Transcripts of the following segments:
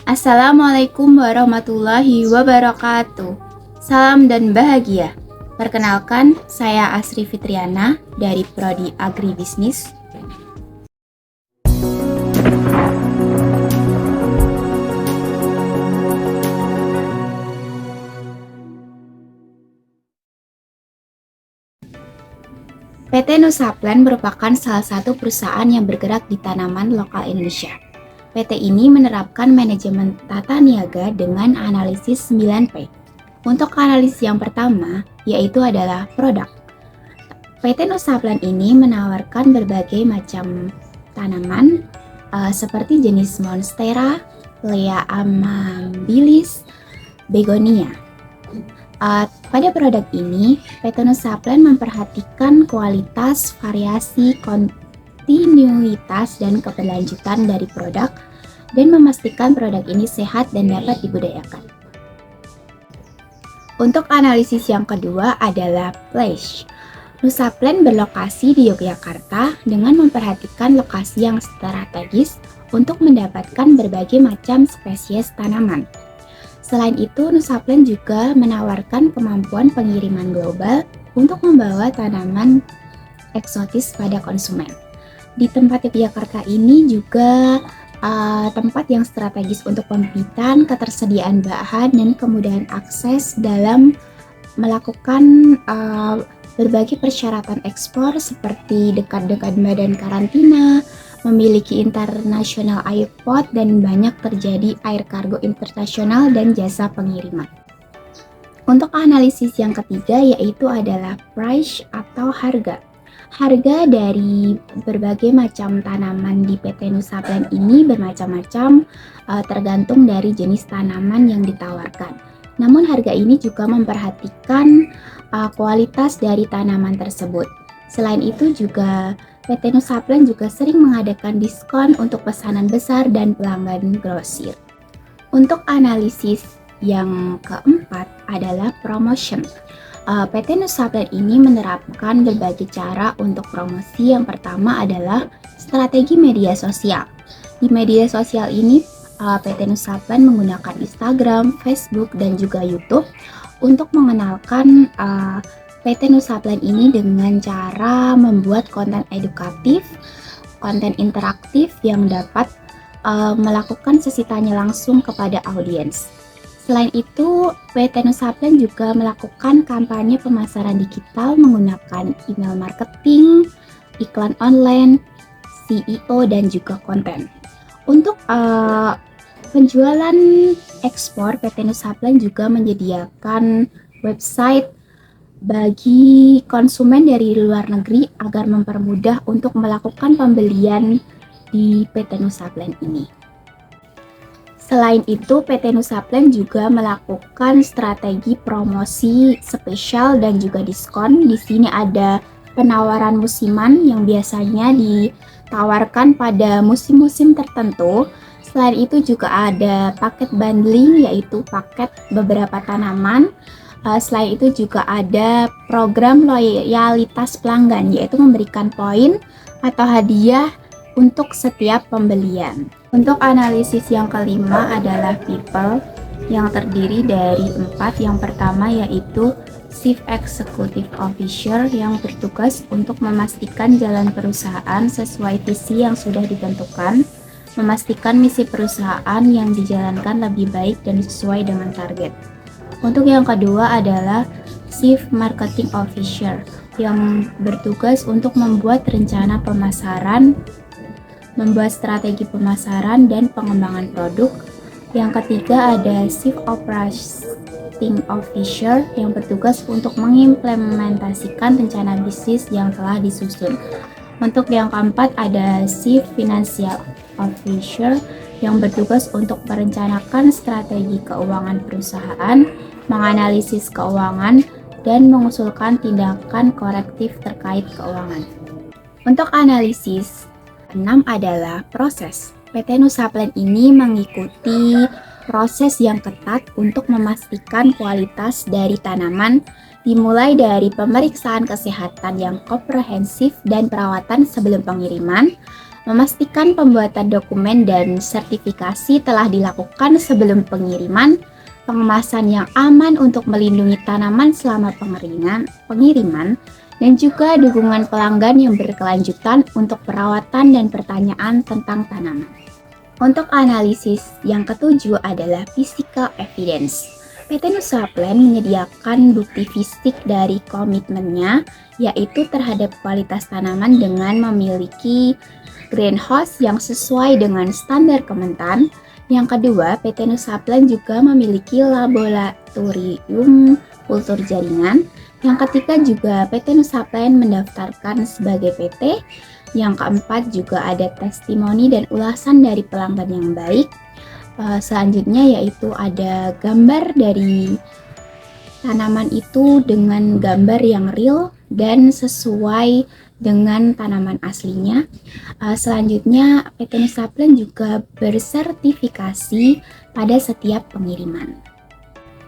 Assalamualaikum warahmatullahi wabarakatuh. Salam dan bahagia. Perkenalkan, saya Asri Fitriana dari Prodi Agribisnis. PT Nusaplan merupakan salah satu perusahaan yang bergerak di tanaman lokal Indonesia. PT ini menerapkan manajemen tata niaga dengan analisis 9P. Untuk analisis yang pertama, yaitu adalah produk. PT Nusaplan ini menawarkan berbagai macam tanaman seperti jenis Monstera, Lea amabilis, Begonia. Pada produk ini, PT Nusaplan memperhatikan kualitas, variasi, kontinuitas, dan keberlanjutan dari produk dan memastikan produk ini sehat dan dapat dibudidayakan. Untuk analisis yang kedua adalah place. Nusaplan berlokasi di Yogyakarta dengan memperhatikan lokasi yang strategis untuk mendapatkan berbagai macam spesies tanaman. Selain itu, Nusaplan juga menawarkan kemampuan pengiriman global untuk membawa tanaman eksotis pada konsumen. Di tempat Yogyakarta ini juga tempat yang strategis untuk pembibitan, ketersediaan bahan, dan kemudahan akses dalam melakukan berbagai persyaratan ekspor seperti dekat badan karantina, memiliki international airport, dan banyak terjadi air kargo internasional dan jasa pengiriman. Untuk analisis yang ketiga yaitu adalah price atau harga. Harga dari berbagai macam tanaman di PT Nusaplan ini bermacam-macam tergantung dari jenis tanaman yang ditawarkan. Namun harga ini juga memperhatikan kualitas dari tanaman tersebut. Selain itu juga PT Nusaplan juga sering mengadakan diskon untuk pesanan besar dan pelanggan grosir. Untuk analisis yang keempat adalah promotion. PT Nusaplan ini menerapkan berbagai cara untuk promosi. Yang pertama adalah strategi media sosial. Di media sosial ini PT Nusaplan menggunakan Instagram, Facebook, dan juga YouTube untuk mengenalkan PT Nusaplan ini dengan cara membuat konten edukatif, konten interaktif yang dapat melakukan sesi tanya langsung kepada audiens. Selain itu, PT Nusaplan juga melakukan kampanye pemasaran digital menggunakan email marketing, iklan online, SEO, dan juga konten. Untuk penjualan ekspor, PT Nusaplan juga menyediakan website bagi konsumen dari luar negeri agar mempermudah untuk melakukan pembelian di PT Nusaplan ini. Selain itu, PT Nusaplan juga melakukan strategi promosi spesial dan juga diskon. Di sini ada penawaran musiman yang biasanya ditawarkan pada musim-musim tertentu. Selain itu juga ada paket bundling, yaitu paket beberapa tanaman. Selain itu juga ada program loyalitas pelanggan, yaitu memberikan poin atau hadiah untuk setiap pembelian. Untuk analisis yang kelima adalah people, yang terdiri dari 4. Yang pertama yaitu Chief Executive Officer yang bertugas untuk memastikan jalan perusahaan sesuai visi yang sudah ditentukan, memastikan misi perusahaan yang dijalankan lebih baik dan sesuai dengan target. Untuk yang kedua adalah Chief Marketing Officer yang bertugas untuk membuat rencana pemasaran, membuat strategi pemasaran dan pengembangan produk. Yang ketiga ada Chief Operating Officer yang bertugas untuk mengimplementasikan rencana bisnis yang telah disusun. Untuk yang keempat ada Chief Financial Officer yang bertugas untuk merencanakan strategi keuangan perusahaan, menganalisis keuangan, dan mengusulkan tindakan korektif terkait keuangan. Untuk analisis 6 adalah proses. PT Nusaplan ini mengikuti proses yang ketat untuk memastikan kualitas dari tanaman, dimulai dari pemeriksaan kesehatan yang komprehensif dan perawatan sebelum pengiriman, memastikan pembuatan dokumen dan sertifikasi telah dilakukan sebelum pengiriman, pengemasan yang aman untuk melindungi tanaman selama pengiriman, dan juga dukungan pelanggan yang berkelanjutan untuk perawatan dan pertanyaan tentang tanaman. Untuk analisis yang ketujuh adalah physical evidence. PT Nusa Plan menyediakan bukti fisik dari komitmennya, yaitu terhadap kualitas tanaman dengan memiliki greenhouse yang sesuai dengan standar Kementan. Yang kedua, PT Nusa Plan juga memiliki laboratorium kultur jaringan. Yang ketiga juga PT Nusa Plan mendaftarkan sebagai PT. Yang keempat juga ada testimoni dan ulasan dari pelanggan yang baik. Selanjutnya yaitu ada gambar dari tanaman itu dengan gambar yang real dan sesuai dengan tanaman aslinya. Selanjutnya PT Nusa Plan juga bersertifikasi pada setiap pengiriman.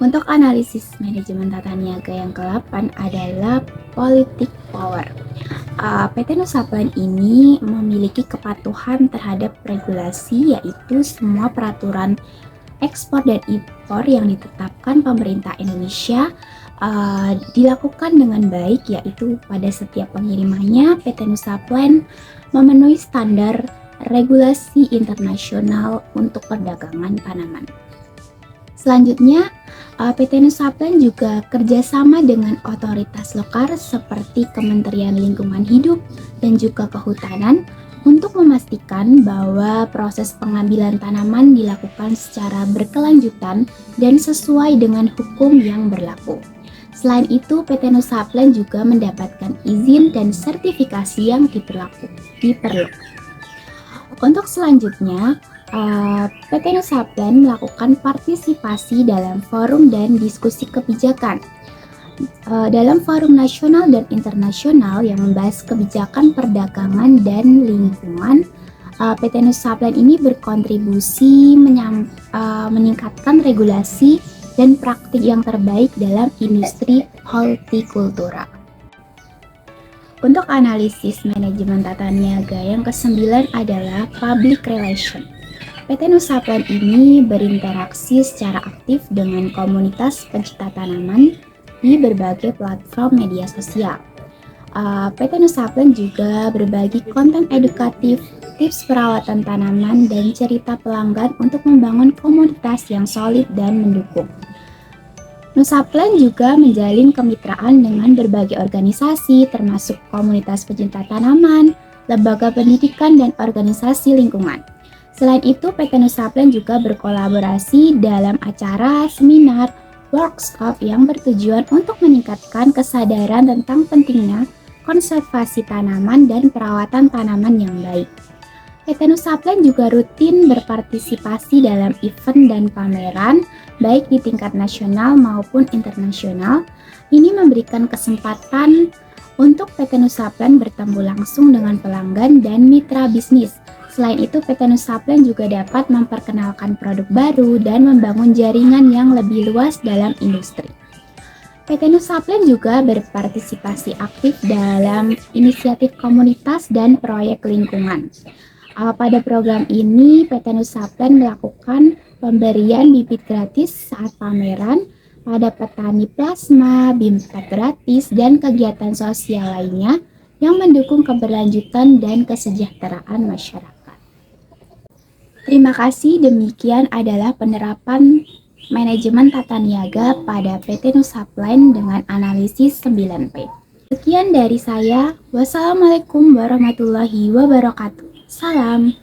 Untuk analisis manajemen tata niaga yang ke-8 adalah politik power. PT Nusa Plan ini memiliki kepatuhan terhadap regulasi, yaitu semua peraturan ekspor dan impor yang ditetapkan pemerintah Indonesia dilakukan dengan baik, yaitu pada setiap pengirimannya PT Nusa Plan memenuhi standar regulasi internasional untuk perdagangan tanaman. Selanjutnya, PT Nusa Plan juga kerjasama dengan otoritas lokal seperti Kementerian Lingkungan Hidup dan juga Kehutanan untuk memastikan bahwa proses pengambilan tanaman dilakukan secara berkelanjutan dan sesuai dengan hukum yang berlaku. Selain itu, PT Nusa Plan juga mendapatkan izin dan sertifikasi yang diperlukan. Untuk selanjutnya, PT Nusa Plan melakukan partisipasi dalam forum dan diskusi kebijakan. Dalam forum nasional dan internasional yang membahas kebijakan perdagangan dan lingkungan, PT Nusa Plan ini berkontribusi meningkatkan regulasi dan praktik yang terbaik dalam industri hortikultura. Untuk analisis manajemen tata niaga yang ke-9 adalah public relation. PT Nusa Plan ini berinteraksi secara aktif dengan komunitas pencinta tanaman di berbagai platform media sosial. PT Nusa Plan juga berbagi konten edukatif, tips perawatan tanaman, dan cerita pelanggan untuk membangun komunitas yang solid dan mendukung. Nusa Plan juga menjalin kemitraan dengan berbagai organisasi termasuk komunitas pencinta tanaman, lembaga pendidikan, dan organisasi lingkungan. Selain itu, PT Nusa Plan juga berkolaborasi dalam acara, seminar, workshop yang bertujuan untuk meningkatkan kesadaran tentang pentingnya konservasi tanaman dan perawatan tanaman yang baik. PT Nusa Plan juga rutin berpartisipasi dalam event dan pameran, baik di tingkat nasional maupun internasional. Ini memberikan kesempatan untuk PT Nusa Plan bertemu langsung dengan pelanggan dan mitra bisnis. Selain itu, PT Nusa Plan juga dapat memperkenalkan produk baru dan membangun jaringan yang lebih luas dalam industri. PT Nusa Plan juga berpartisipasi aktif dalam inisiatif komunitas dan proyek lingkungan. Pada program ini, PT Nusa Plan melakukan pemberian bibit gratis saat pameran pada petani plasma, bimtek gratis, dan kegiatan sosial lainnya yang mendukung keberlanjutan dan kesejahteraan masyarakat. Terima kasih, demikian adalah penerapan manajemen tata niaga pada PT Nusa Plan dengan analisis 9P. Sekian dari saya. Wassalamualaikum warahmatullahi wabarakatuh. Salam.